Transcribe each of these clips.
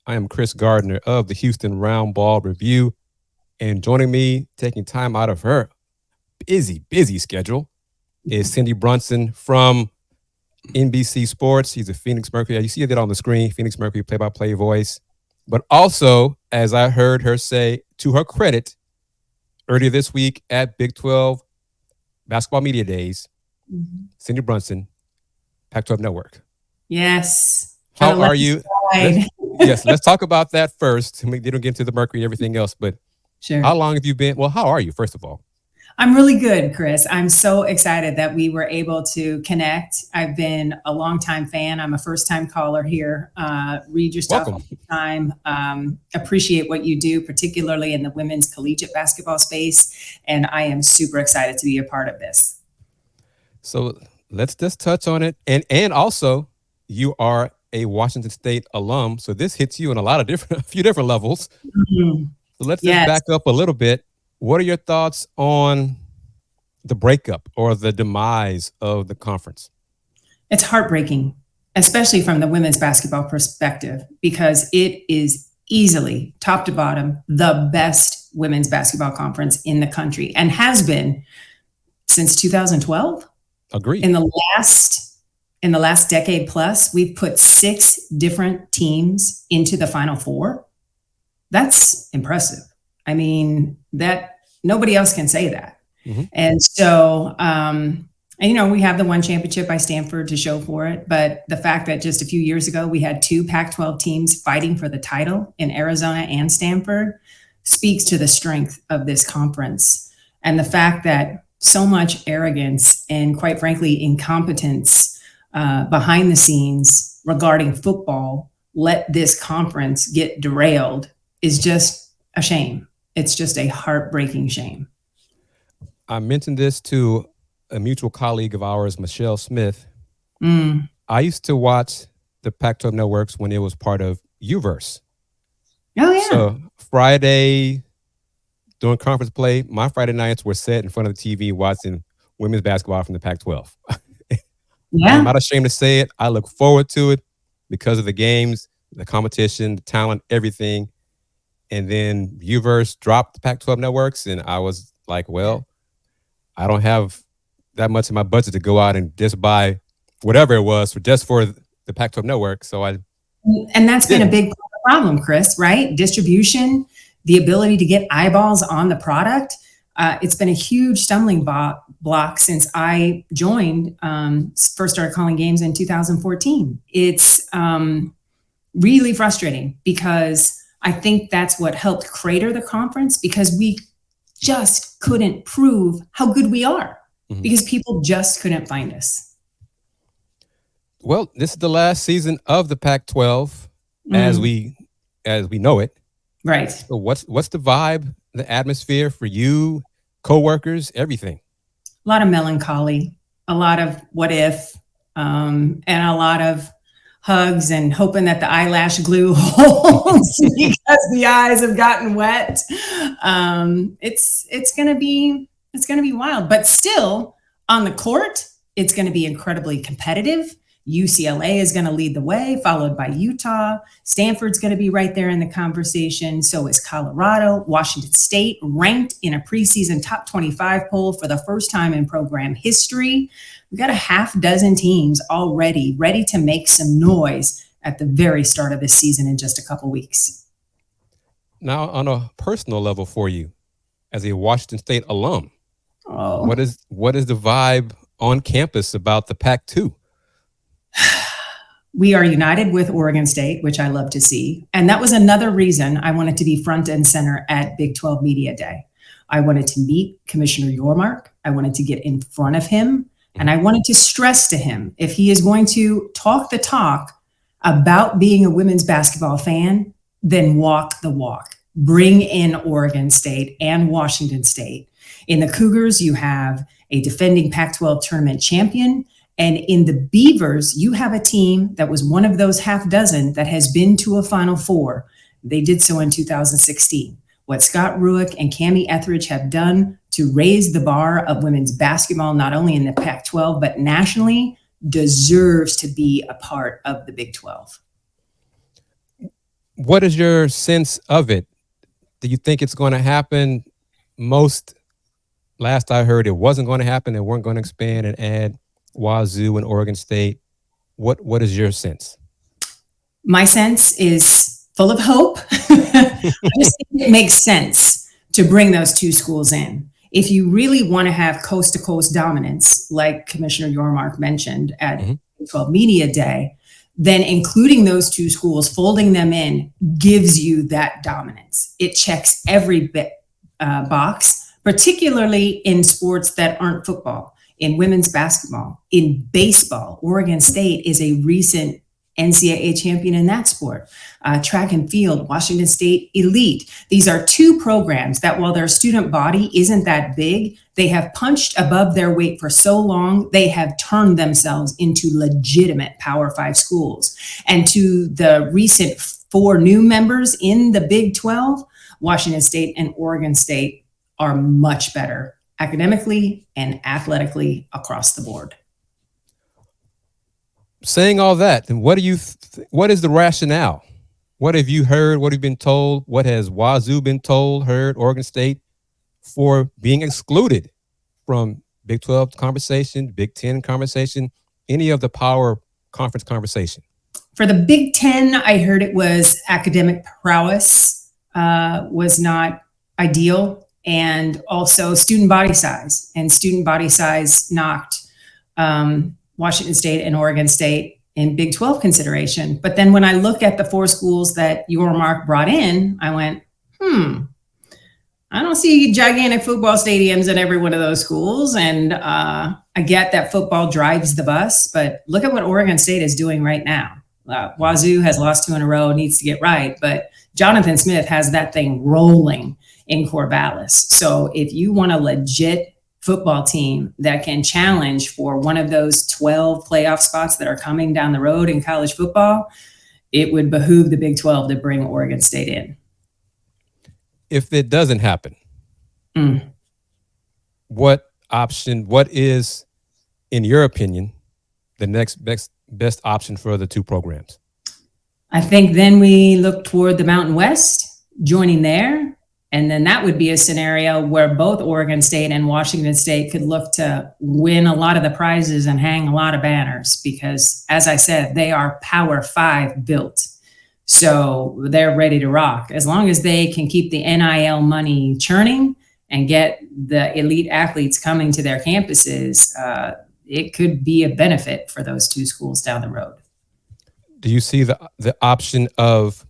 I am Chris Gardner of the Houston Round Ball Review, and joining me, taking time out of her busy schedule, is Cindy Brunson from NBC Sports. She's a Phoenix Mercury. You see that on the screen, Phoenix Mercury play-by-play voice. But also, as I heard her say, to her credit, earlier this week at Big 12 Basketball Media Days, Cindy Brunson, Pac-12 Network. Yes. How are you? Let's talk about that first. We didn't get into the Mercury and everything else, but sure. How long have you been? Well, how are you, first of all? I'm really good, Chris. I'm so excited that we were able to connect. I've been a longtime fan. I'm a first-time caller here. Read your stuff all the time. Appreciate what you do, particularly in the women's collegiate basketball space. And I am super excited to be a part of this. So let's just touch on it. And also, you are a Washington State alum. So this hits you on a few different levels. Mm-hmm. So let's just back up a little bit. What are your thoughts on the breakup or the demise of the conference? It's heartbreaking, especially from the women's basketball perspective, because it is easily, top to bottom, the best women's basketball conference in the country and has been since 2012. Agreed. In the last decade plus, we've put 6 different teams into the Final Four. That's impressive. I mean, that nobody else can say that. Mm-hmm. And so, we have the one championship by Stanford to show for it. But the fact that just a few years ago, we had 2 Pac-12 teams fighting for the title in Arizona and Stanford speaks to the strength of this conference. And the fact that so much arrogance and, quite frankly, incompetence behind the scenes regarding football let this conference get derailed is just a shame. It's just a heartbreaking shame. I mentioned this to a mutual colleague of ours, Michelle Smith. I used to watch the Pac-12 Networks when it was part of Uverse. Oh, yeah. So Friday, during conference play, my Friday nights were set in front of the TV watching women's basketball from the Pac-12. Yeah. I'm not ashamed to say it. I look forward to it because of the games, the competition, the talent, everything. And then Uverse dropped the Pac-12 Networks, and I was like, well, I don't have that much in my budget to go out and just buy whatever it was for the Pac-12 Network. So and that's been a big problem, Chris, right? Distribution, the ability to get eyeballs on the product. It's been a huge stumbling block since I joined, first started calling games in 2014. It's really frustrating because I think that's what helped crater the conference, because we just couldn't prove how good we are because people just couldn't find us. Well, this is the last season of the Pac-12 as we know it. Right. So what's the vibe, the atmosphere for you, coworkers, everything? A lot of melancholy, a lot of what if, and a lot of hugs and hoping that the eyelash glue holds because the eyes have gotten wet. It's gonna be wild, but still on the court, it's gonna be incredibly competitive. UCLA is going to lead the way, followed by Utah. Stanford's going to be right there in the conversation. So is Colorado. Washington State ranked in a preseason top 25 poll for the first time in program history. We've got a half dozen teams already ready to make some noise at the very start of this season in just a couple weeks. Now, on a personal level for you, as a Washington State alum, what is the vibe on campus about the Pac-2? We are united with Oregon State, which I love to see. And that was another reason I wanted to be front and center at Big 12 Media Day. I wanted to meet Commissioner Yormark. I wanted to get in front of him. And I wanted to stress to him, if he is going to talk the talk about being a women's basketball fan, then walk the walk. Bring in Oregon State and Washington State. In the Cougars, you have a defending Pac-12 tournament champion. And in the Beavers, you have a team that was one of those half dozen that has been to a Final Four. They did so in 2016. What Scott Rueck and Cammie Etheridge have done to raise the bar of women's basketball, not only in the Pac-12, but nationally, deserves to be a part of the Big 12. What is your sense of it? Do you think it's going to happen? Most Last I heard, it wasn't going to happen. They weren't going to expand and add Wazoo and Oregon State. What is your sense? My sense is full of hope. I just think it makes sense to bring those two schools in. If you really want to have coast to coast dominance, like Commissioner Yormark mentioned at 12 Media Day, then including those two schools, folding them in, gives you that dominance. It checks every box, particularly in sports that aren't football, in women's basketball, in baseball. Oregon State is a recent NCAA champion in that sport. Track and field, Washington State Elite. These are two programs that, while their student body isn't that big, they have punched above their weight for so long, they have turned themselves into legitimate Power 5 schools. And to the recent 4 new members in the Big 12, Washington State and Oregon State are much better academically and athletically across the board. Saying all that, then what is the rationale? What have you heard? What have you been told? What has Wazoo been told, heard, Oregon State, for being excluded from Big 12 conversation, Big 10 conversation, any of the power conference conversation? For the Big 10, I heard it was academic prowess was not ideal, and also student body size. And student body size knocked Washington State and Oregon State in Big 12 consideration. But then when I look at the 4 schools that Yormark brought in, I went, I don't see gigantic football stadiums in every one of those schools. And I get that football drives the bus, but look at what Oregon State is doing right now. Wazoo has lost 2 in a row, needs to get right, but Jonathan Smith has that thing rolling in Corvallis. So if you want a legit football team that can challenge for one of those 12 playoff spots that are coming down the road in college football, it would behoove the Big 12 to bring Oregon State in. If it doesn't happen, what is, in your opinion, the next best option for the 2 programs? I think then we look toward the Mountain West, joining there. And then that would be a scenario where both Oregon State and Washington State could look to win a lot of the prizes and hang a lot of banners because, as I said, they are Power 5 built. So they're ready to rock. As long as they can keep the NIL money churning and get the elite athletes coming to their campuses, it could be a benefit for those 2 schools down the road. Do you see the option of,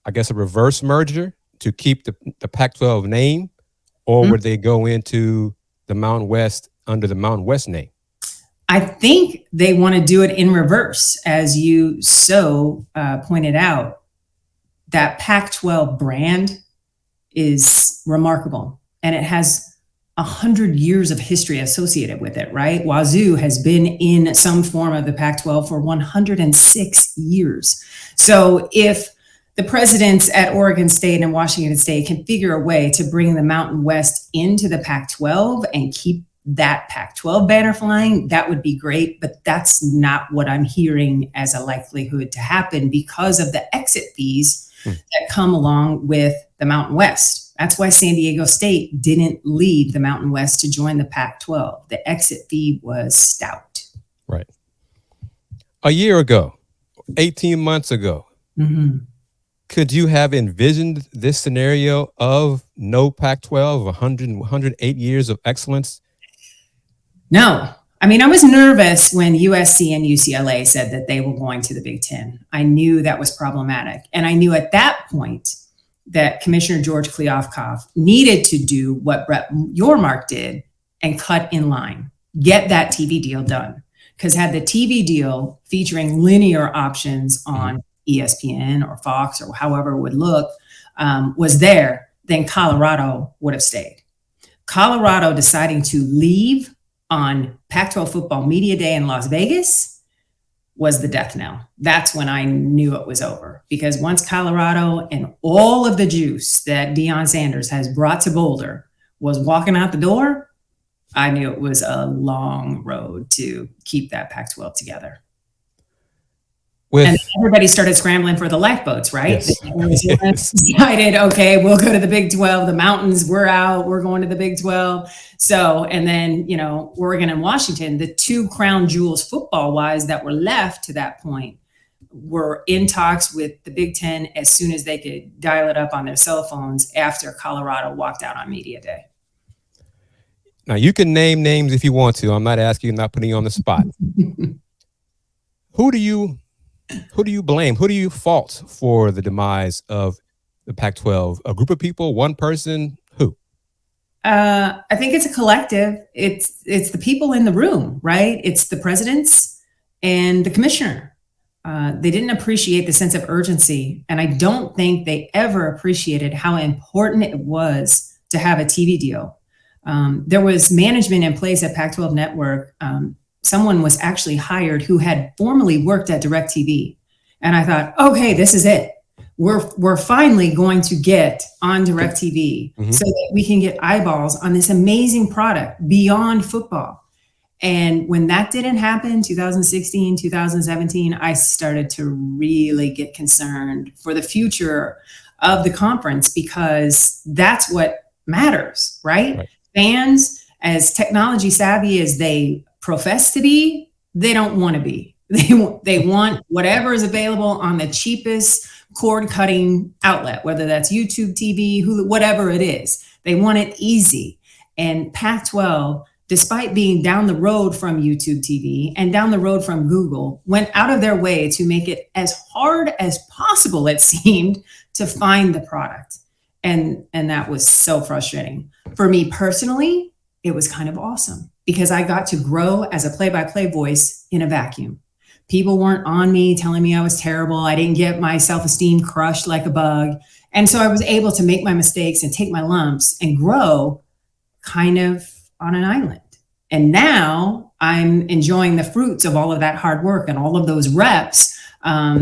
I guess, a reverse merger to keep the Pac-12 name, or would they go into the Mountain West under the Mountain West name? I think they want to do it in reverse, as you so pointed out. That Pac-12 brand is remarkable, and it has 100 years of history associated with it, right? Wazoo has been in some form of the Pac-12 for 106 years. So if the presidents at Oregon State and Washington State can figure a way to bring the Mountain West into the Pac-12 and keep that Pac-12 banner flying, that would be great. But that's not what I'm hearing as a likelihood to happen because of the exit fees that come along with the Mountain West. That's why San Diego State didn't lead the Mountain West to join the Pac-12. The exit fee was stout. Right. A year ago, 18 months ago, could you have envisioned this scenario of no Pac-12, 108 years of excellence? No. I mean, I was nervous when USC and UCLA said that they were going to the Big Ten. I knew that was problematic. And I knew at that point that Commissioner George Kliavkoff needed to do what Brett Yormark did and cut in line, get that TV deal done. Because had the TV deal featuring linear options on ESPN or Fox or however it would look was there, then Colorado would have stayed. Colorado deciding to leave on Pac-12 Football Media Day in Las Vegas was the death knell. That's when I knew it was over. Because once Colorado and all of the juice that Deion Sanders has brought to Boulder was walking out the door, I knew it was a long road to keep that Pac-12 together. And With everybody started scrambling for the lifeboats, right? yes, Yes. Decided, okay, we'll go to the Big 12. The mountains, we're out. We're going to the Big 12. So, and then, Oregon and Washington, the two crown jewels football wise that were left to that point, were in talks with the Big Ten as soon as they could dial it up on their cell phones after Colorado walked out on media day. Now you can name names if you want to. I'm not asking you, not putting you on the spot. Who do you blame? Who do you fault for the demise of the Pac-12? A group of people, one person, who? I think it's a collective. It's the people in the room, right? It's the presidents and the commissioner. They didn't appreciate the sense of urgency. And I don't think they ever appreciated how important it was to have a TV deal. There was management in place at Pac-12 Network. Someone was actually hired who had formerly worked at DirecTV. And I thought, okay, this is it. We're finally going to get on DirecTV so that we can get eyeballs on this amazing product beyond football. And when that didn't happen, 2016, 2017, I started to really get concerned for the future of the conference, because that's what matters, right? Fans, as technology savvy as they profess to be, they don't want to be. They want whatever is available on the cheapest cord cutting outlet, whether that's YouTube TV, Hulu, whatever it is. They want it easy. And Pac-12, despite being down the road from YouTube TV and down the road from Google, went out of their way to make it as hard as possible, it seemed, to find the product. And that was so frustrating. For me personally, it was kind of awesome because I got to grow as a play-by-play voice in a vacuum. People weren't on me telling me I was terrible. I didn't get my self-esteem crushed like a bug. And so I was able to make my mistakes and take my lumps and grow kind of on an island. And now I'm enjoying the fruits of all of that hard work and all of those reps.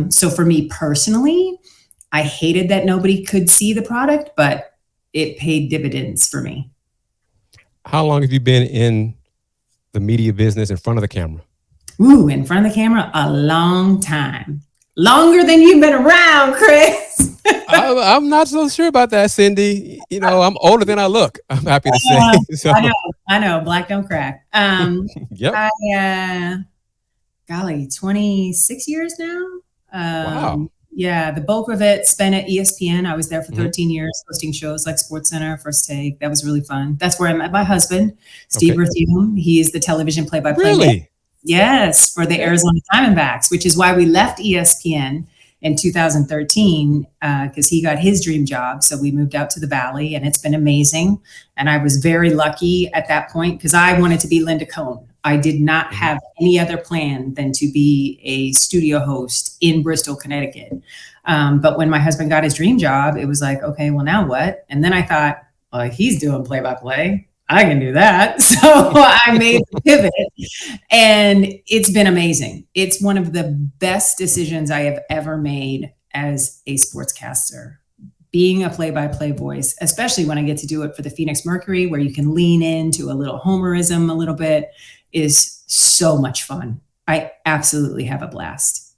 So for me personally, I hated that nobody could see the product, but it paid dividends for me. How long have you been in the media business in front of the camera? Ooh, in front of the camera, a long time. Longer than you've been around, Chris. I'm not so sure about that, Cindy. I'm older than I look, I'm happy to say. So. I know. Black don't crack. Yep. Golly, 26 years now. Wow. Yeah, the bulk of it spent at ESPN. I was there for 13 years, hosting shows like SportsCenter, First Take. That was really fun. That's where I met my husband, Steve Berthiaume. He is the television play-by-play. Really? Yes, for the Arizona Diamondbacks, which is why we left ESPN in 2013, because he got his dream job. So we moved out to the Valley, and it's been amazing. And I was very lucky at that point because I wanted to be Linda Cohn. I did not have any other plan than to be a studio host in Bristol, Connecticut. But when my husband got his dream job, it was like, okay, well, now what? And then I thought, well, he's doing play-by-play. I can do that. So I made the pivot, and it's been amazing. It's one of the best decisions I have ever made as a sportscaster, being a play-by-play voice, especially when I get to do it for the Phoenix Mercury, where you can lean into a little homerism a little bit, is so much fun. I absolutely have a blast.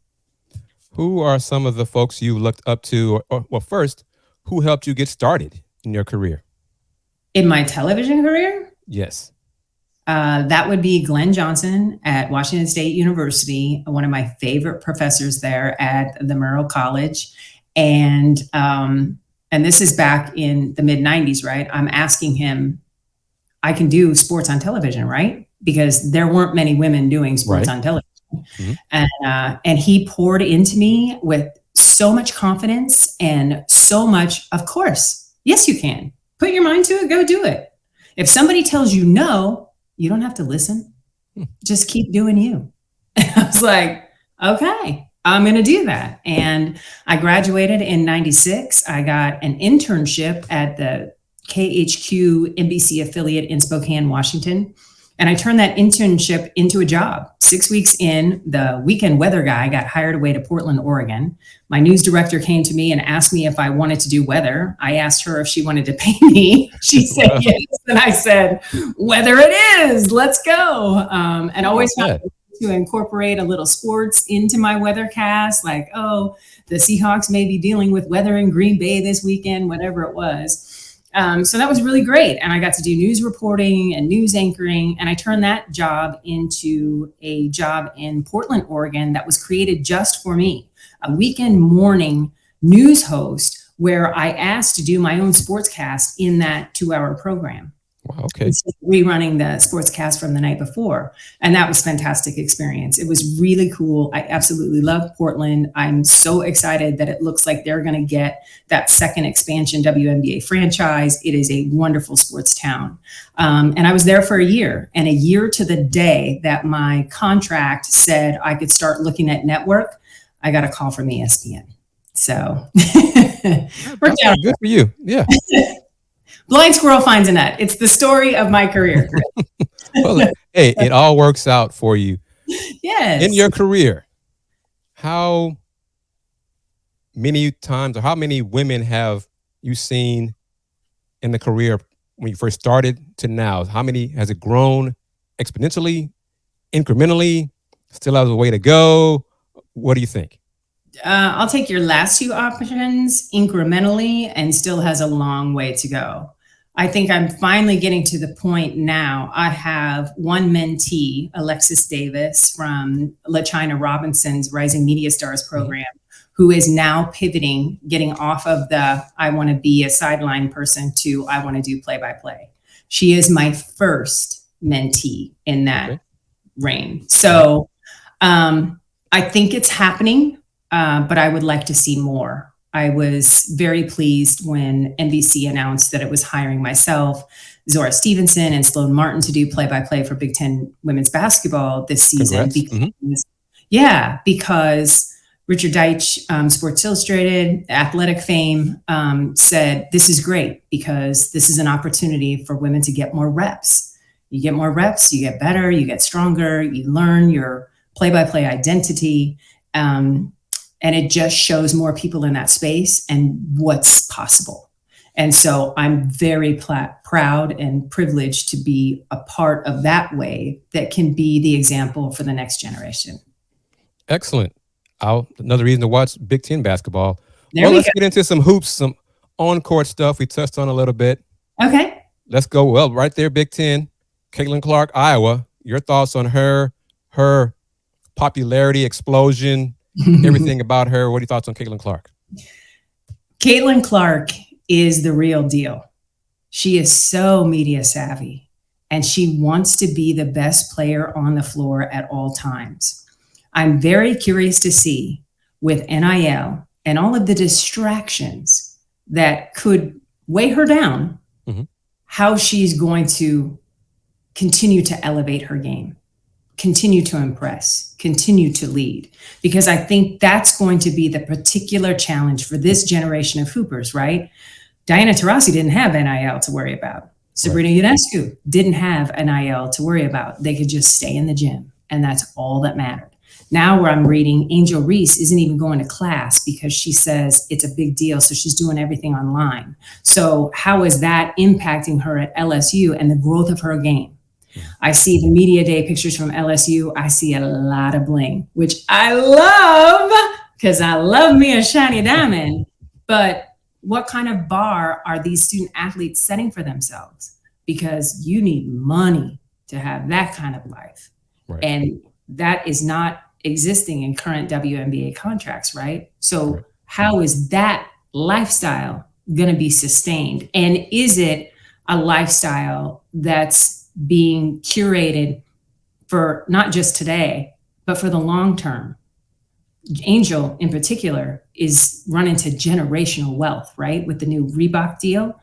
Who are some of the folks you looked up to, or well, first, who helped you get started in your career? In my television career? Yes. That would be Glenn Johnson at Washington State University, one of my favorite professors there at the Murrow College. And this is back in the mid 90s, right? I'm asking him, I can do sports on television, right? Because there weren't many women doing sports on television. And he poured into me with so much confidence and so much, of course, yes, you can. Put your mind to it, go do it. If somebody tells you no, you don't have to listen. Just keep doing you. And I was like, okay, I'm going to do that. And I graduated in 96. I got an internship at the KHQ NBC affiliate in Spokane, Washington. And I turned that internship into a job. 6 weeks in, the weekend weather guy got hired away to Portland, Oregon. My news director came to me and asked me if I wanted to do weather. I asked her if she wanted to pay me. She said yes. And I said, weather it is, let's go. And always found to incorporate a little sports into my weathercast, like, oh, the Seahawks may be dealing with weather in Green Bay this weekend, whatever it was. So that was really great. And I got to do news reporting and news anchoring. And I turned that job into a job in Portland, Oregon that was created just for me, a weekend morning news host where I asked to do my own sportscast in that 2-hour program. Wow, okay. Rerunning the sportscast from the night before. And that was a fantastic experience. It was really cool. I absolutely love Portland. I'm so excited that it looks like they're going to get that second expansion WNBA franchise. It is a wonderful sports town. And I was there for a year, and a year to the day that my contract said I could start looking at network, I got a call from ESPN. So That's good for you. Yeah. Blind squirrel finds a nut. It's the story of my career. Well, hey, it all works out for you. Yes. In your career, how many times or how many women have you seen in the career when you first started to now? How many has it grown exponentially, incrementally, still has a way to go? What do you think? I'll take your last two options, incrementally, and still has a long way to go. I think I'm finally getting to the point now. I have one mentee, Alexis Davis from LaChina Robinson's Rising Media Stars program, who is now pivoting, getting off of the I want to be a sideline person to I want to do play-by-play. She is my first mentee in that reign. So I think it's happening. But I would like to see more. I was very pleased when NBC announced that it was hiring myself, Zora Stevenson, and Sloan Martin to do play-by-play for Big Ten women's basketball this season. Because Richard Deitch, Sports Illustrated, athletic fame, said, this is great because this is an opportunity for women to get more reps. You get more reps, you get better, you get stronger, you learn your play-by-play identity. And it just shows more people in that space and what's possible. And so I'm very proud and privileged to be a part of that wave that can be the example for the next generation. Excellent. Another reason to watch Big Ten basketball. Let's get into some hoops, some on-court stuff we touched on a little bit. Okay. Let's go. Well, right there, Big Ten. Caitlin Clark, Iowa. Your thoughts on her popularity, explosion, everything about her. What are your thoughts on Caitlin Clark? Caitlin Clark is the real deal. She is so media savvy, and she wants to be the best player on the floor at all times. I'm very curious to see with NIL and all of the distractions that could weigh her down, how she's going to continue to elevate her game, continue to impress, continue to lead, because I think that's going to be the particular challenge for this generation of hoopers, right? Diana Taurasi didn't have NIL to worry about. Sabrina Ionescu didn't have NIL to worry about. They could just stay in the gym, and that's all that mattered. Now where I'm reading, Angel Reese isn't even going to class because she says it's a big deal, so she's doing everything online. So how is that impacting her at LSU and the growth of her game? I see the media day pictures from LSU. I see a lot of bling, which I love because I love me a shiny diamond. But what kind of bar are these student athletes setting for themselves? Because you need money to have that kind of life. Right. And that is not existing in current WNBA contracts, right? So how is that lifestyle going to be sustained? And is it a lifestyle that's being curated for not just today, but for the long term? Angel in particular is running to generational wealth, right? With the new Reebok deal.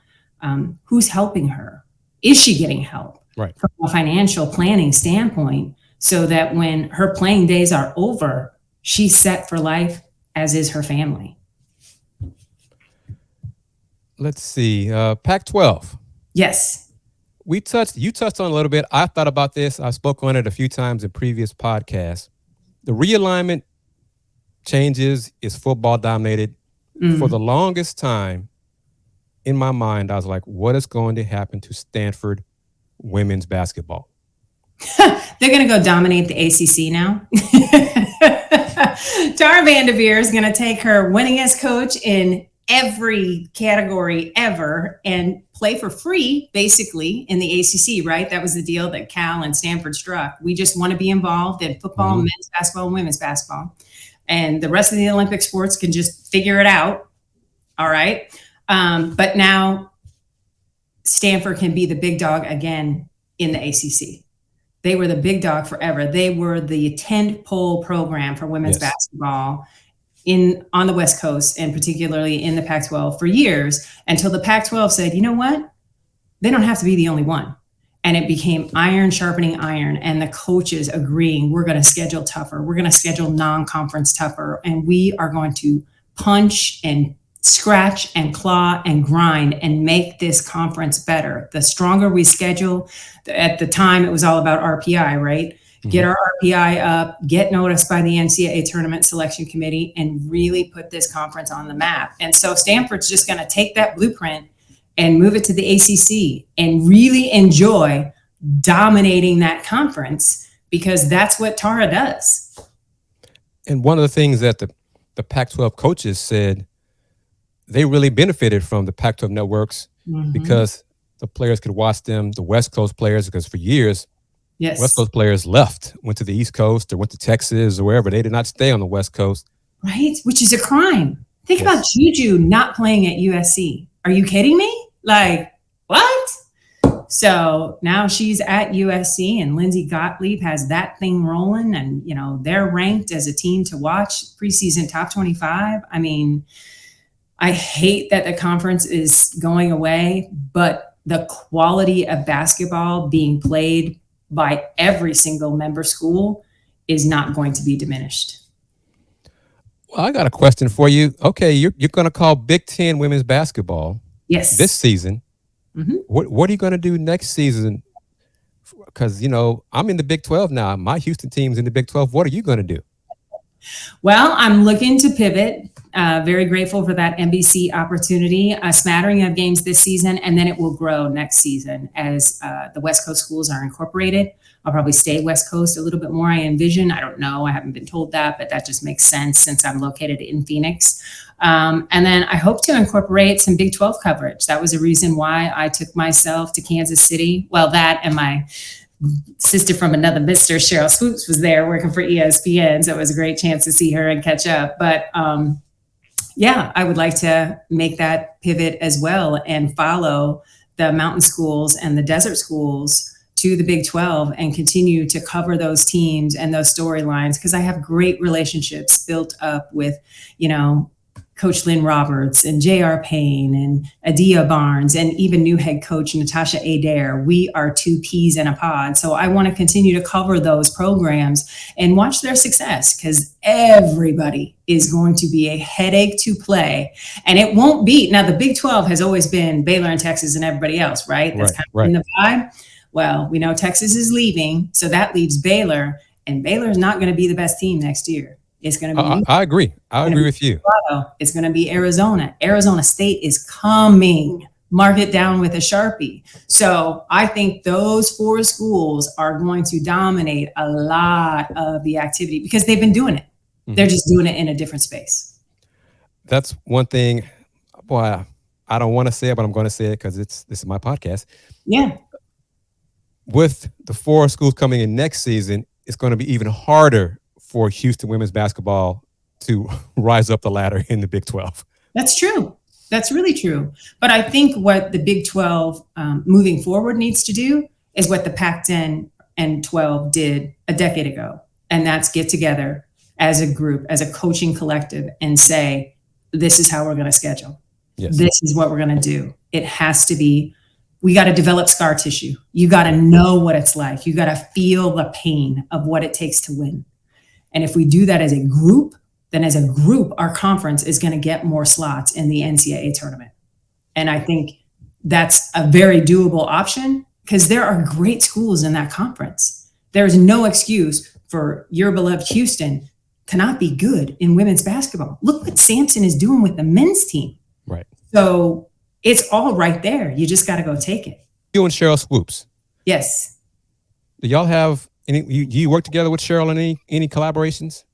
Who's helping her? Is she getting help from a financial planning standpoint so that when her playing days are over, she's set for life, as is her family? Let's see. Pac-12. Yes. You touched on a little bit. I thought about this. I spoke on it a few times in previous podcasts. The realignment changes is football dominated. For the longest time in my mind, I was like, what is going to happen to Stanford women's basketball? They're going to go dominate the ACC now. Tara Vanderveer is going to take her winningest coach in every category ever and play for free, basically, in the ACC, right? That was the deal that Cal and Stanford struck. We just want to be involved in football, men's basketball, and women's basketball. And the rest of the Olympic sports can just figure it out. All right. But now Stanford can be the big dog again in the ACC. They were the big dog forever. They were the tent pole program for women's basketball on the West Coast, and particularly in the Pac-12 for years, until the Pac-12 said, you know what? They don't have to be the only one. And it became iron sharpening iron, and the coaches agreeing, we're going to schedule tougher. We're going to schedule non-conference tougher. And we are going to punch and scratch and claw and grind and make this conference better. The stronger we schedule, at the time it was all about RPI, right? Get our RPI up, get noticed by the NCAA tournament selection committee, and really put this conference on the map. And so Stanford's just going to take that blueprint and move it to the ACC and really enjoy dominating that conference, because that's what Tara does. And one of the things that the Pac-12 coaches said, they really benefited from the Pac-12 networks because the players could watch them, the West Coast players, because for years, West Coast players went to the East Coast or went to Texas or wherever. They did not stay on the West Coast. Right, which is a crime. Think about Juju not playing at USC. Are you kidding me? Like, what? So now she's at USC, and Lindsey Gottlieb has that thing rolling, and they're ranked as a team to watch, preseason top 25. I mean, I hate that the conference is going away, but the quality of basketball being played by every single member school is not going to be diminished. Well, I got a question for you. Okay, you're going to call Big Ten women's basketball this season. What are you going to do next season? Because, I'm in the Big 12 now. My Houston team's in the Big 12. What are you going to do? Well, I'm looking to pivot. Very grateful for that NBC opportunity. A smattering of games this season, and then it will grow next season as the West Coast schools are incorporated. I'll probably stay West Coast a little bit more, I envision. I don't know. I haven't been told that, but that just makes sense since I'm located in Phoenix. And then I hope to incorporate some Big 12 coverage. That was a reason why I took myself to Kansas City. Well, that and my sister from another mister, Sheryl Swoopes, was there working for ESPN. So it was a great chance to see her and catch up. But I would like to make that pivot as well and follow the mountain schools and the desert schools to the Big 12 and continue to cover those teams and those storylines, because I have great relationships built up with, Coach Lynn Roberts and J.R. Payne and Adia Barnes and even new head coach Natasha Adair. We are two peas in a pod. So I want to continue to cover those programs and watch their success, because everybody is going to be a headache to play. And it won't be. Now, the Big 12 has always been Baylor and Texas and everybody else, right? That's kind of been the vibe. Well, we know Texas is leaving, so that leaves Baylor, and Baylor is not going to be the best team next year. It's going to be. I agree. I agree with you. It's going to be Arizona. Arizona State is coming. Mark it down with a Sharpie. So I think those four schools are going to dominate a lot of the activity because they've been doing it. They're just doing it in a different space. That's one thing. Boy, I don't want to say it, but I'm going to say it because this is my podcast. Yeah. With the four schools coming in next season, it's going to be even harder for Houston women's basketball to rise up the ladder in the Big 12. That's true. That's really true. But I think what the Big 12 moving forward needs to do is what the Pac-10 and 12 did a decade ago. And that's get together as a group, as a coaching collective, and say, this is how we're going to schedule. Yes. This is what we're going to do. It has to be, we got to develop scar tissue. You got to know what it's like. You got to feel the pain of what it takes to win. And if we do that as a group, then as a group, our conference is going to get more slots in the NCAA tournament. And I think that's a very doable option because there are great schools in that conference. There's no excuse for your beloved Houston to not be good in women's basketball. Look what Sampson is doing with the men's team. Right. So it's all right there. You just got to go take it. You and Sheryl Swoopes. Yes. Do y'all have any? You work together with Sheryl in any collaborations?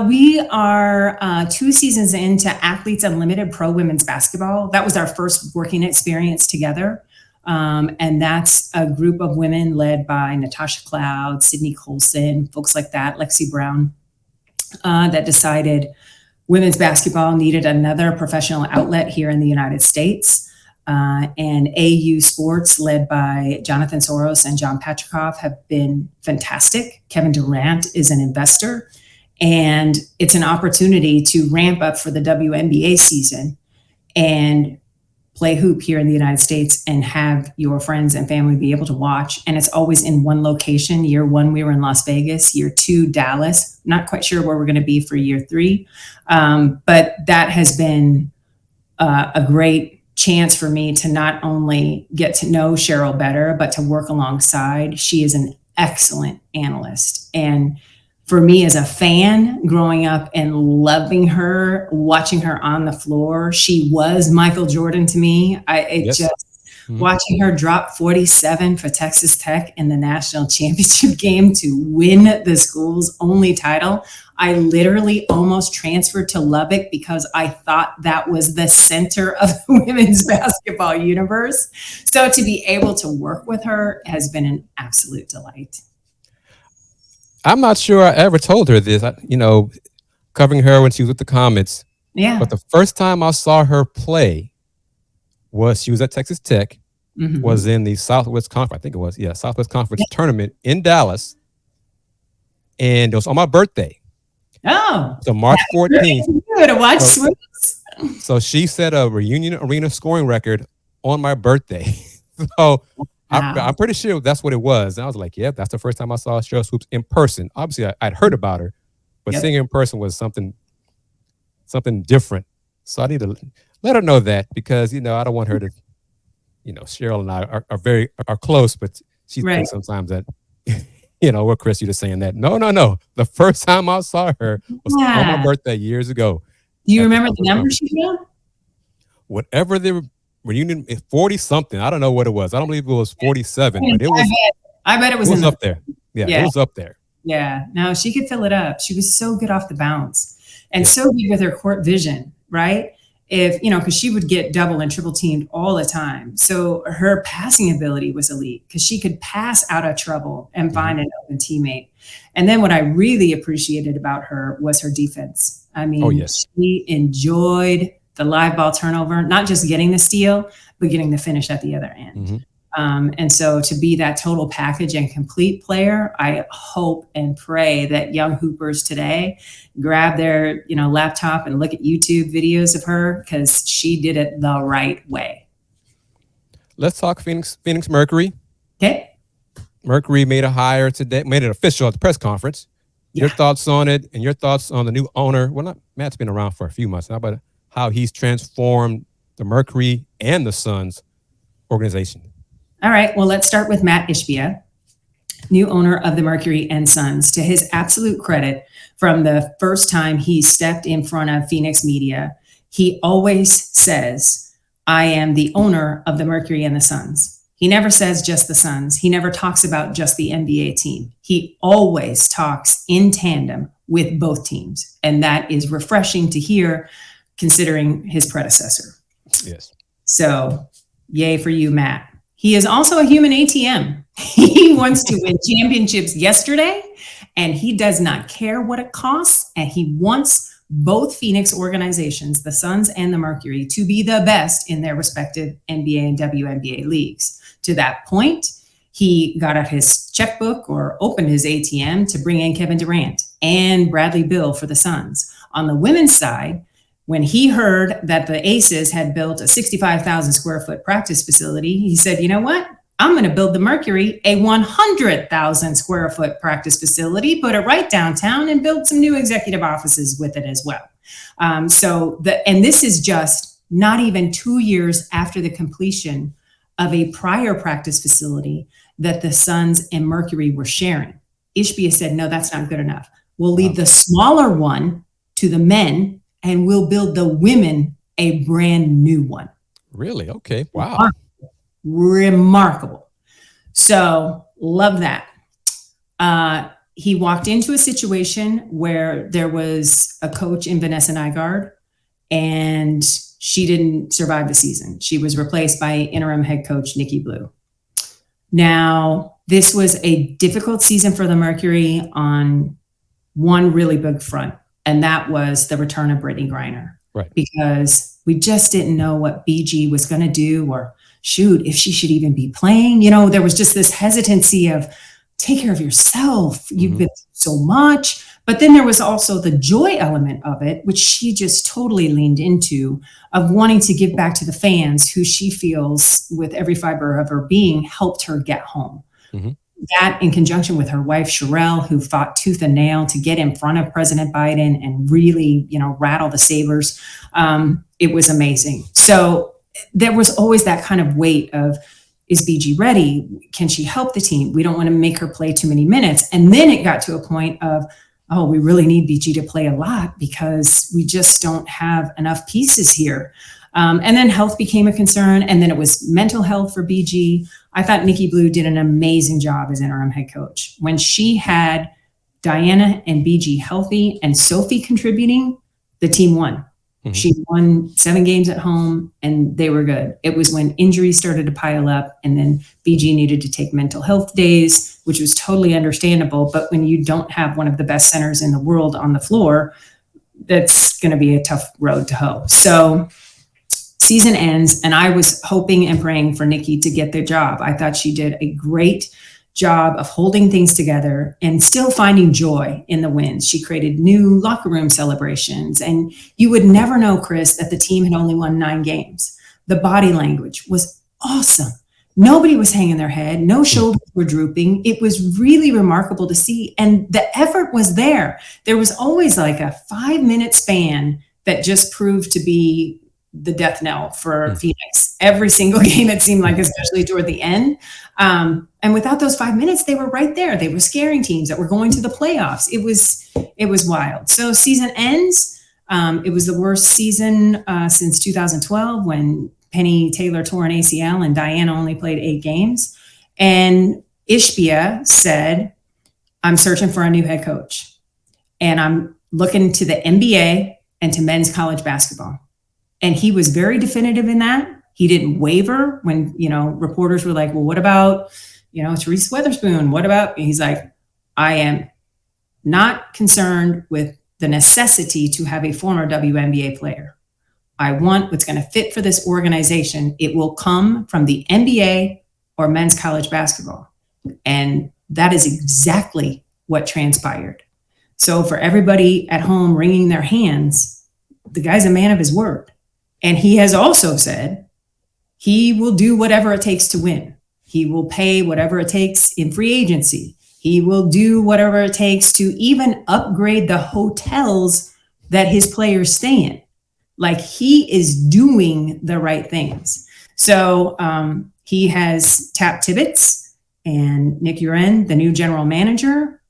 We are 2 seasons into Athletes Unlimited Pro Women's Basketball. That was our first working experience together. And that's a group of women led by Natasha Cloud, Sydney Colson, folks like that, Lexi Brown, that decided women's basketball needed another professional outlet here in the United States. And AU Sports, led by Jonathan Soros and John Patricoff, have been fantastic. Kevin Durant is an investor. And it's an opportunity to ramp up for the WNBA season and play hoop here in the United States and have your friends and family be able to watch. And it's always in one location. Year 1, we were in Las Vegas. Year 2, Dallas. Not quite sure where we're going to be for year 3. But that has been a great chance for me to not only get to know Sheryl better, but to work alongside. She is an excellent analyst. And for me as a fan growing up and loving her, watching her on the floor, she was Michael Jordan to me. Watching her drop 47 for Texas Tech in the national championship game to win the school's only title. I literally almost transferred to Lubbock because I thought that was the center of the women's basketball universe. So to be able to work with her has been an absolute delight. I'm not sure I ever told her this, covering her when she was with the Comets. Yeah. But the first time I saw her play she was at Texas Tech, was in the Southwest Conference, I think it was, Southwest Conference tournament in Dallas. And it was on my birthday. Oh. So March 14th. To watch Swoopes. So she set a reunion arena scoring record on my birthday. So I'm pretty sure that's what it was. And I was like, yeah, that's the first time I saw Sheryl Swoopes in person. Obviously, I'd heard about her, but seeing her in person was something different. So I need to let her know that because, I don't want her to, Sheryl and I are close, but she thinks sometimes that, we're Chris, you're just saying that. No. The first time I saw her was on my birthday years ago. Do you remember the number she got? Whatever the reunion, 40 something. I don't know what it was. I don't believe it was 47, but it was. I bet it was up there. Yeah, it was up there. Yeah, no, she could fill it up. She was so good off the bounce and so good with her court vision, right? Because she would get double and triple teamed all the time. So her passing ability was elite because she could pass out of trouble and find an open teammate. And then what I really appreciated about her was her defense. I mean, she enjoyed the live ball turnover, not just getting the steal, but getting the finish at the other end. And so to be that total package and complete player, I hope and pray that young hoopers today grab their, laptop and look at YouTube videos of her because she did it the right way. Let's talk Phoenix Mercury. Okay. Mercury made a hire today, made it official at the press conference. Yeah. Your thoughts on it and your thoughts on the new owner. Well, Matt's been around for a few months now, but how he's transformed the Mercury and the Suns organization. All right. Well, let's start with Matt Ishbia, new owner of the Mercury and Suns. To his absolute credit, from the first time he stepped in front of Phoenix media, he always says, I am the owner of the Mercury and the Suns. He never says just the Suns. He never talks about just the NBA team. He always talks in tandem with both teams. And that is refreshing to hear considering his predecessor. Yes. So yay for you, Matt. He is also a human ATM. He wants to win championships yesterday, and he does not care what it costs. And he wants both Phoenix organizations, the Suns and the Mercury, to be the best in their respective NBA and WNBA leagues. To that point, he got out his checkbook or opened his ATM to bring in Kevin Durant and Bradley Beal for the Suns. On the women's side, when he heard that the Aces had built a 65,000 square foot practice facility, he said, you know what? I'm going to build the Mercury a 100,000 square foot practice facility, put it right downtown and build some new executive offices with it as well. And this is just not even 2 years after the completion of a prior practice facility that the Suns and Mercury were sharing. Ishbia said, no, that's not good enough. We'll leave the smaller one to the men and we'll build the women a brand new one. Really? Okay. Wow. Remarkable. So love that. He walked into a situation where there was a coach in Vanessa Nygaard, and she didn't survive the season. She was replaced by interim head coach Nikki Blue. Now, this was a difficult season for the Mercury on one really big front, and that was the return of Brittany Griner. Right. Because we just didn't know what BG was going to do, or shoot, if she should even be playing. You know, there was just this hesitancy of take care of yourself. You've been through so much. But then there was also the joy element of it, which she just totally leaned into, of wanting to give back to the fans who she feels with every fiber of her being helped her get home. That in conjunction with her wife, Sheryl, who fought tooth and nail to get in front of President Biden and really, rattle the sabers. It was amazing. So there was always that kind of weight of, is BG ready? Can she help the team? We don't want to make her play too many minutes. And then it got to a point of, oh, we really need BG to play a lot because we just don't have enough pieces here. And then health became a concern. And then it was mental health for BG. I thought Nikki Blue did an amazing job as interim head coach. When she had Diana and BG healthy and Sophie contributing, the team won. She won 7 games at home and they were good. It was when injuries started to pile up and then BG needed to take mental health days, which was totally understandable. But when you don't have one of the best centers in the world on the floor, that's going to be a tough road to hoe. So season ends and I was hoping and praying for Nikki to get the job. I thought she did a great job of holding things together and still finding joy in the wins. She created new locker room celebrations, and you would never know, Chris, that the team had only won 9 games. The body language was awesome. Nobody was hanging their head. No shoulders were drooping. It was really remarkable to see. And the effort was there. There was always like a 5-minute span that just proved to be the death knell for Phoenix. Every single game, it seemed like, especially toward the end. And without those 5 minutes, they were right there. They were scaring teams that were going to the playoffs. It was wild. So season ends. It was the worst season since 2012 when Penny Taylor tore an ACL and Diana only played 8 games. And Ishbia said, I'm searching for a new head coach. And I'm looking to the NBA and to men's college basketball. And he was very definitive in that. He didn't waver when, reporters were like, well, what about, it's Reese Witherspoon. What about, he's like, I am not concerned with the necessity to have a former WNBA player. I want what's going to fit for this organization. It will come from the NBA or men's college basketball. And that is exactly what transpired. So for everybody at home wringing their hands, the guy's a man of his word. And he has also said he will do whatever it takes to win. He will pay whatever it takes in free agency. He will do whatever it takes to even upgrade the hotels that his players stay in. Like, he is doing the right things. So he has tapped Tibbetts and Nick Uren, the new general manager.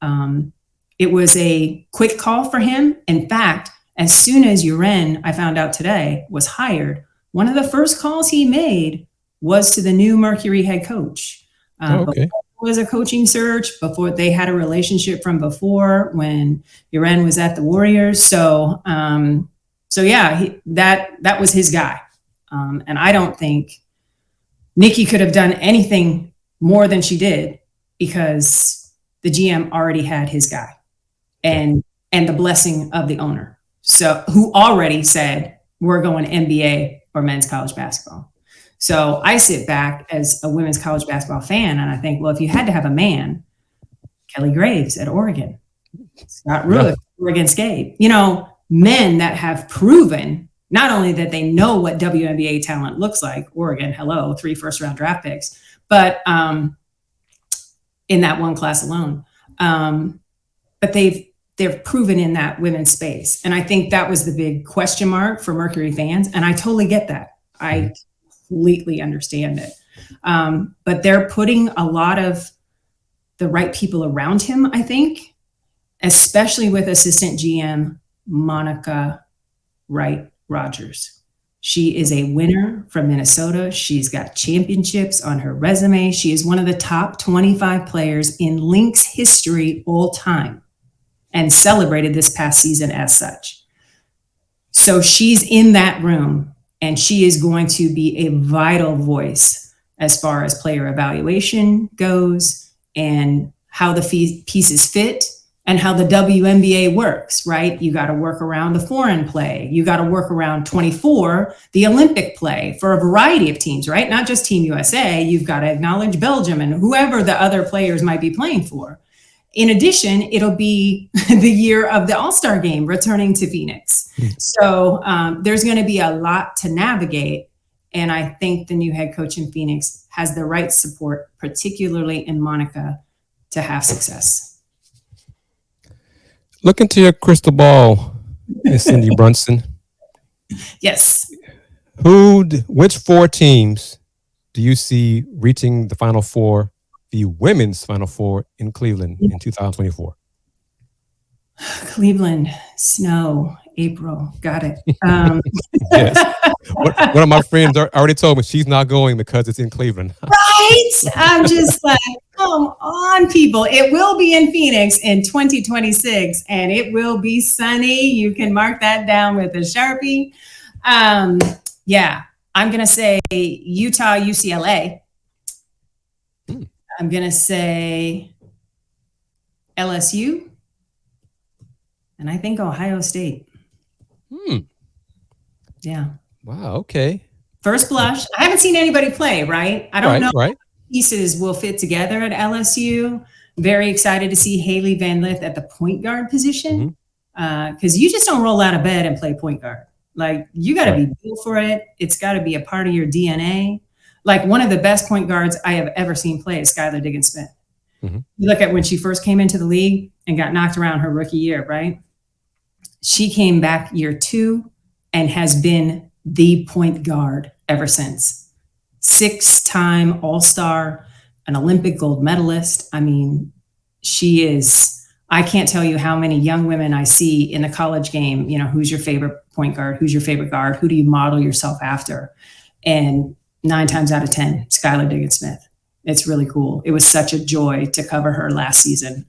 It was a quick call for him. In fact, as soon as Uren, I found out today, was hired, one of the first calls he made was to the new Mercury head coach. Okay. It was a coaching search before they had a relationship from before when Uren was at the Warriors. So yeah, that was his guy. And I don't think Nikki could have done anything more than she did because the GM already had his guy and the blessing of the owner. So who already said, we're going NBA or men's college basketball. So I sit back as a women's college basketball fan and I think, well, if you had to have a man, Kelly Graves at Oregon, Scott Rueck, Oregon State, men that have proven not only that they know what WNBA talent looks like, Oregon, hello, 3 first-round draft picks, but in that one class alone. But they've proven in that women's space. And I think that was the big question mark for Mercury fans. And I totally get that. I completely understand it. But they're putting a lot of the right people around him, I think, especially with assistant GM Monica Wright Rogers. She is a winner from Minnesota. She's got championships on her resume. She is one of the top 25 players in Lynx history all time and celebrated this past season as such. So she's in that room, and she is going to be a vital voice as far as player evaluation goes and how the pieces fit and how the WNBA works, right? You got to work around the foreign play. You got to work around 24, the Olympic play for a variety of teams, right? Not just Team USA. You've got to acknowledge Belgium and whoever the other players might be playing for. In addition, it'll be the year of the All-Star game returning to Phoenix. So there's going to be a lot to navigate. And I think the new head coach in Phoenix has the right support, particularly in Monica, to have success. Look into your crystal ball, Miss Cindy Brunson. Yes. Which 4 teams do you see reaching the Final Four, the women's Final Four in Cleveland in 2024? Cleveland, snow, April. Got it. Yes. One of my friends already told me she's not going because it's in Cleveland. Right? I'm just like, come on, people. It will be in Phoenix in 2026, and it will be sunny. You can mark that down with a Sharpie. Yeah, I'm going to say Utah, UCLA. I'm going to say LSU. And I think Ohio State. Yeah. Wow. Okay. First blush. I haven't seen anybody play, right? I don't know Right. how pieces will fit together at LSU. Very excited to see Haley Van Lith at the point guard position. Because you just don't roll out of bed and play point guard. Like, you got to be built for it. It's got to be a part of your DNA. Like, one of the best point guards I have ever seen play is Skylar Diggins-Smith. You look at when she first came into the league and got knocked around her rookie year, right? She came back year 2 and has been the point guard ever since. 6-time All-Star, an Olympic gold medalist. I mean, she is, I can't tell you how many young women I see in the college game, who's your favorite point guard? Who's your favorite guard? Who do you model yourself after? And 9 times out of 10, Skylar Diggins-Smith. It's really cool. It was such a joy to cover her last season.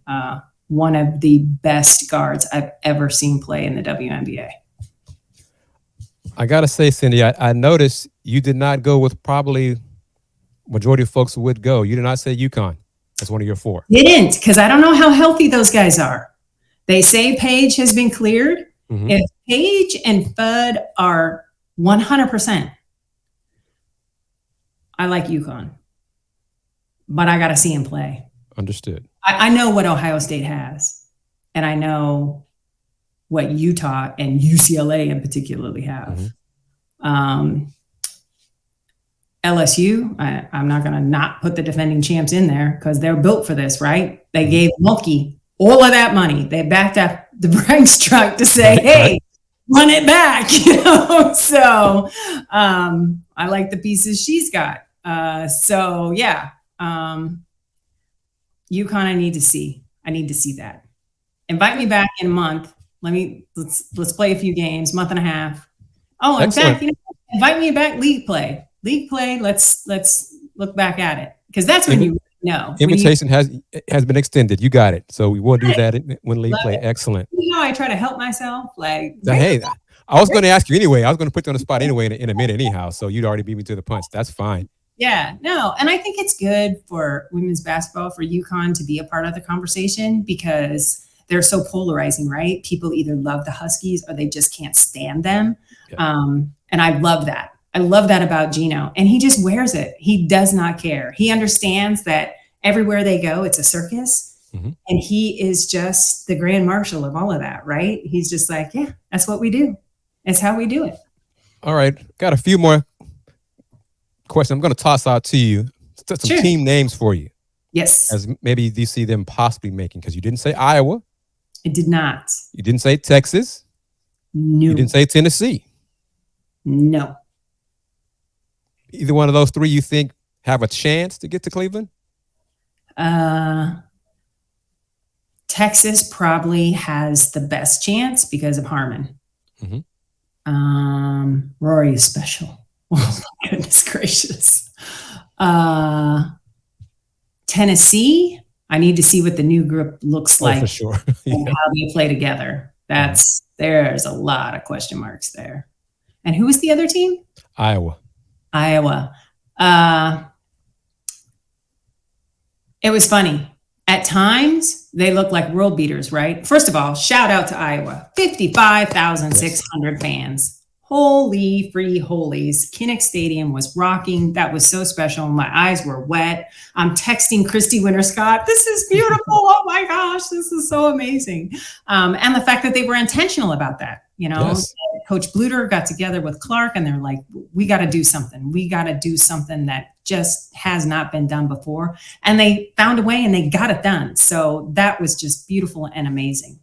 One of the best guards I've ever seen play in the WNBA. I got to say, Cindy, I noticed you did not go with probably majority of folks would go. You did not say UConn as one of your 4. Didn't, because I don't know how healthy those guys are. They say Paige has been cleared. If Paige and Fudd are 100%, I like UConn. But I got to see him play. Understood. I know what Ohio State has, and I know what Utah and UCLA in particularly have. LSU, I'm not going to not put the defending champs in there because they're built for this, right? They gave Mulkey all of that money. They backed up the Brinks truck to say, hey, run it back. So I like the pieces she's got. So yeah. UConn, I need to see that. Invite me back in a month. Let's play a few games, month and a half. Oh, in fact, invite me back league play. Let's look back at it, because that's when you know. Invitation has been extended. You got it. So we will do that when league play. Excellent. I try to help myself. Hey, I was going to ask you anyway. I was going to put you on the spot anyway in a minute anyhow. So you'd already beat me to the punch. That's fine. Yeah, no. And I think it's good for women's basketball, for UConn to be a part of the conversation, because they're so polarizing, right? People either love the Huskies or they just can't stand them. Yeah. And I love that. I love that about Gino. And he just wears it. He does not care. He understands that everywhere they go, it's a circus. And he is just the grand marshal of all of that, right? He's just like, yeah, that's what we do. It's how we do it. All right. Got a few more questions I'm going to toss out to you. Some team names for you. Yes. As maybe you see them possibly making, because you didn't say Iowa. I did not. You didn't say Texas. No. You didn't say Tennessee. No. Either one of those 3 you think have a chance to get to Cleveland? Texas probably has the best chance because of Harmon. Rory is special. Oh my goodness gracious. Tennessee, I need to see what the new group looks like for sure. and how they play together. There's a lot of question marks there. And who was the other team? Iowa. It was funny. At times, they look like world beaters, right? First of all, shout out to Iowa. 55,600 fans. Holy free holies. Kinnick Stadium was rocking. That was so special. My eyes were wet. I'm texting Christy Winter-Scott. This is beautiful. Oh my gosh, this is so amazing. And the fact that they were intentional about that. Yes. Coach Bluter got together with Clark and they're like, we got to do something. We got to do something that just has not been done before. And they found a way and they got it done. So that was just beautiful and amazing.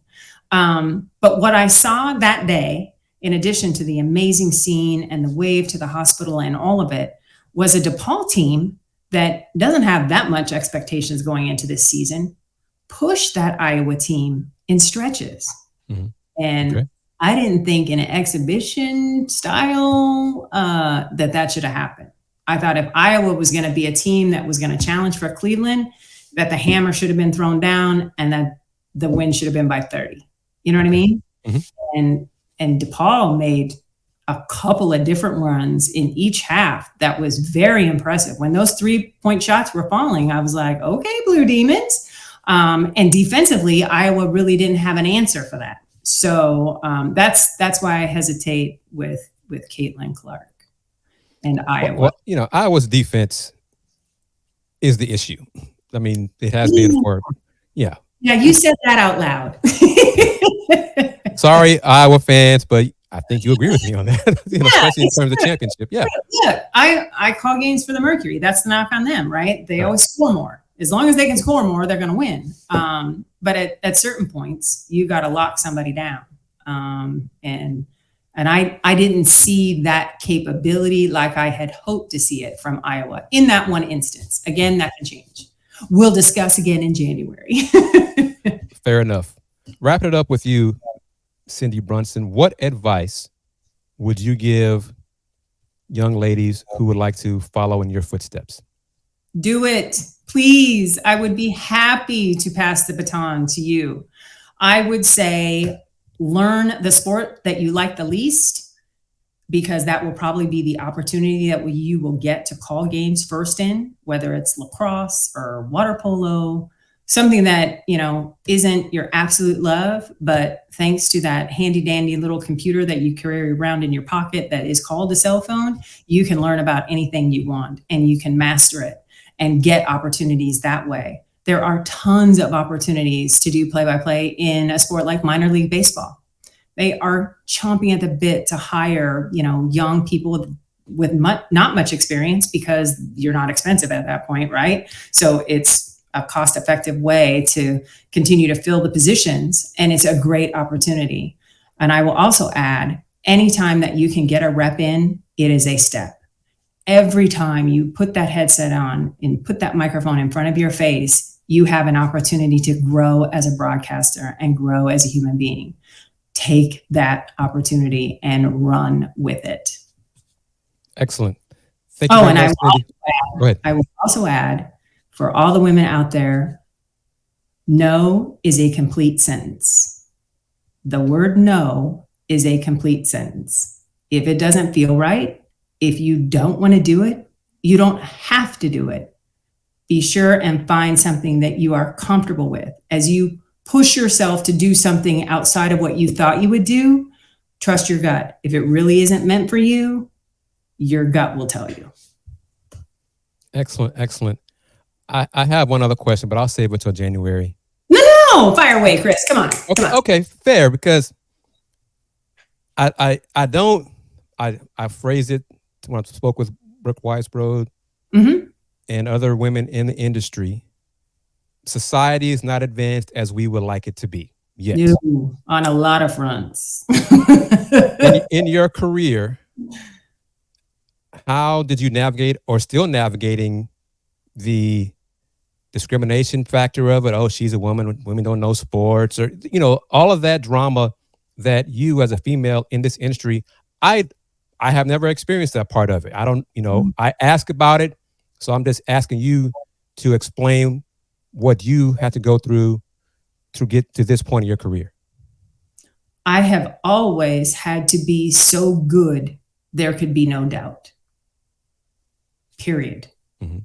But what I saw that day, in addition to the amazing scene and the wave to the hospital and all of it, was a DePaul team that doesn't have that much expectations going into this season, pushed that Iowa team in stretches. Mm-hmm. And okay. I didn't think in an exhibition style that should have happened. I thought if Iowa was going to be a team that was going to challenge for Cleveland, that the hammer should have been thrown down and that the win should have been by 30. You know what I mean? Mm-hmm. And DePaul made a couple of different runs in each half that was very impressive. When those 3-point shots were falling, I was like, okay, Blue Demons. And defensively, Iowa really didn't have an answer for that. So that's why I hesitate with Caitlin Clark and Iowa. Well, Iowa's defense is the issue. I mean, it has been for, yeah. Yeah, you said that out loud. Sorry, Iowa fans, but I think you agree with me on that, especially in terms of championship. Yeah. Yeah, I call games for the Mercury. That's the knock on them, right? They always score more. As long as they can score more, they're going to win. But at certain points, you got to lock somebody down. And I didn't see that capability like I had hoped to see it from Iowa in that one instance. Again, that can change. We'll discuss again in January. Fair enough. Wrapping it up with you, Cindy Brunson, what advice would you give young ladies who would like to follow in your footsteps? Do it, please. I would be happy to pass the baton to you. I would say learn the sport that you like the least, because that will probably be the opportunity that you will get to call games first in, whether it's lacrosse or water polo, something that, isn't your absolute love, but thanks to that handy dandy little computer that you carry around in your pocket that is called a cell phone, you can learn about anything you want and you can master it and get opportunities that way. There are tons of opportunities to do play-by-play in a sport like minor league baseball. They are chomping at the bit to hire, young people with not much experience, because you're not expensive at that point, right? So it's a cost-effective way to continue to fill the positions, and it's a great opportunity. And I will also add, anytime that you can get a rep in, it is a step. Every time you put that headset on and put that microphone in front of your face, you have an opportunity to grow as a broadcaster and grow as a human being. Take that opportunity and run with it. Excellent. Thank you. And I will also add, for all the women out there, no is a complete sentence. The word no is a complete sentence. If it doesn't feel right, if you don't want to do it, you don't have to do it. Be sure and find something that you are comfortable with. As you push yourself to do something outside of what you thought you would do, trust your gut. If it really isn't meant for you, your gut will tell you. Excellent, excellent. I have one other question, but I'll save it until January. No, fire away, Chris. Come on. Okay, fair, because I phrased it when I spoke with Brooke Weisbrod and other women in the industry. Society is not advanced as we would like it to be yet. No, on a lot of fronts. in your career, how did you navigate, or still navigating, the discrimination factor of it? Oh, she's a woman, women don't know sports, or all of that drama that you as a female in this industry, I have never experienced that part of it. I don't, I ask about it. So I'm just asking you to explain what you had to go through to get to this point in your career. I have always had to be so good, there could be no doubt. Period. Mm-hmm.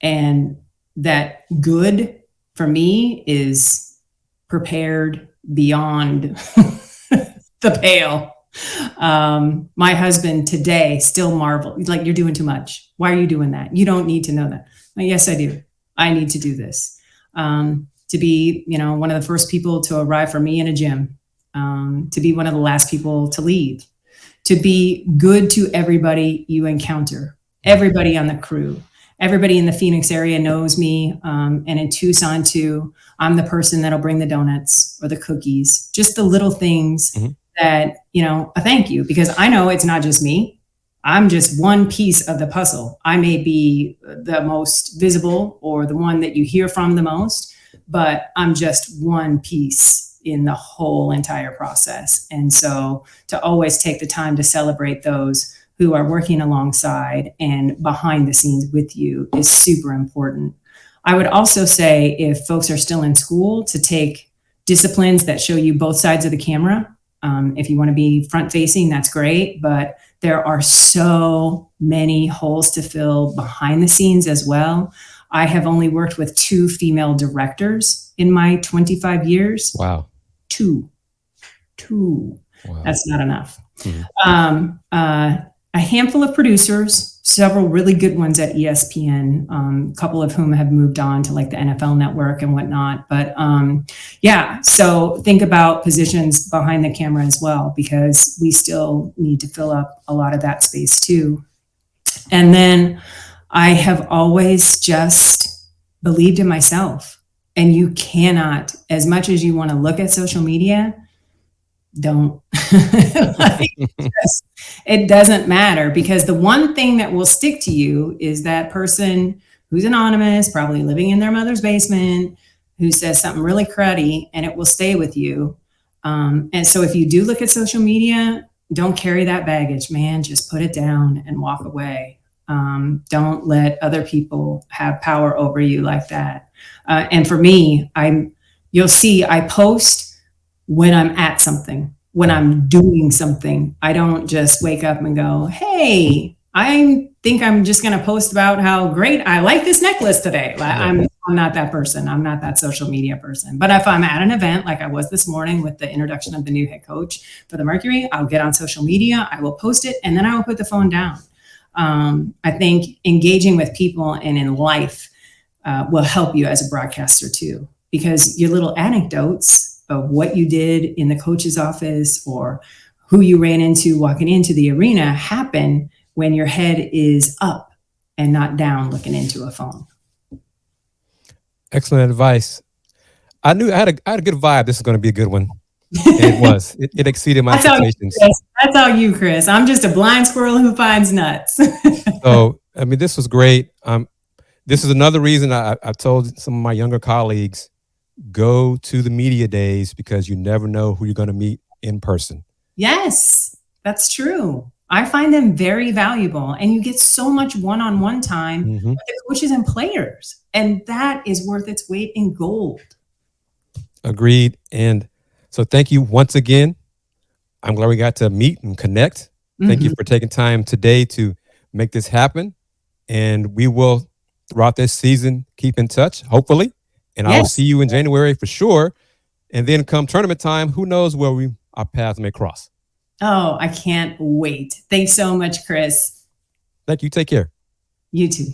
And that good for me is prepared beyond the pale. My husband today still marvels, like, you're doing too much. Why are you doing that? You don't need to know that. Well, yes, I do. I need to do this. To be, one of the first people to arrive for me in a gym, to be one of the last people to leave, to be good to everybody you encounter, everybody on the crew. Everybody in the Phoenix area knows me, and in Tucson too. I'm the person that'll bring the donuts or the cookies, just the little things that, a thank you, because I know it's not just me. I'm just one piece of the puzzle. I may be the most visible or the one that you hear from the most, but I'm just one piece in the whole entire process. And so to always take the time to celebrate those who are working alongside and behind the scenes with you is super important. I would also say, if folks are still in school, to take disciplines that show you both sides of the camera. If you want to be front facing, that's great, but there are so many holes to fill behind the scenes as well. I have only worked with 2 female directors in my 25 years. Wow. 2. Wow. That's not enough. Mm-hmm. A handful of producers, several really good ones at ESPN, a couple of whom have moved on to like the NFL Network and whatnot. But so think about positions behind the camera as well, because we still need to fill up a lot of that space too. And then I have always just believed in myself. And you cannot, as much as you want to look at social media, don't. It doesn't matter, because the one thing that will stick to you is that person who's anonymous, probably living in their mother's basement, who says something really cruddy, and it will stay with you. And so if you do look at social media, don't carry that baggage, man. Just put it down and walk away. Don't let other people have power over you like that. And for me, you'll see I post when I'm at something, when I'm doing something. I don't just wake up and go, hey, I think I'm just going to post about how great I like this necklace today. I'm not that person. I'm not that social media person. But if I'm at an event like I was this morning with the introduction of the new head coach for the Mercury, I'll get on social media, I will post it, and then I will put the phone down. I think engaging with people and in life will help you as a broadcaster too, because your little anecdotes of what you did in the coach's office or who you ran into walking into the arena happen when your head is up and not down looking into a phone. Excellent advice. I knew I had a good vibe. This is going to be a good one. And it was. It exceeded my expectations. That's all you, Chris. I'm just a blind squirrel who finds nuts. So, I mean, this was great. This is another reason I told some of my younger colleagues, go to the media days, because you never know who you're going to meet in person. Yes, that's true. I find them very valuable, and you get so much one-on-one time with the coaches and players, and that is worth its weight in gold. Agreed. And so thank you once again. I'm glad we got to meet and connect. Thank you for taking time today to make this happen. And we will, throughout this season, keep in touch, hopefully. And I will see you in January for sure. And then come tournament time, who knows where our paths may cross. Oh, I can't wait. Thanks so much, Chris. Thank you. Take care. You too.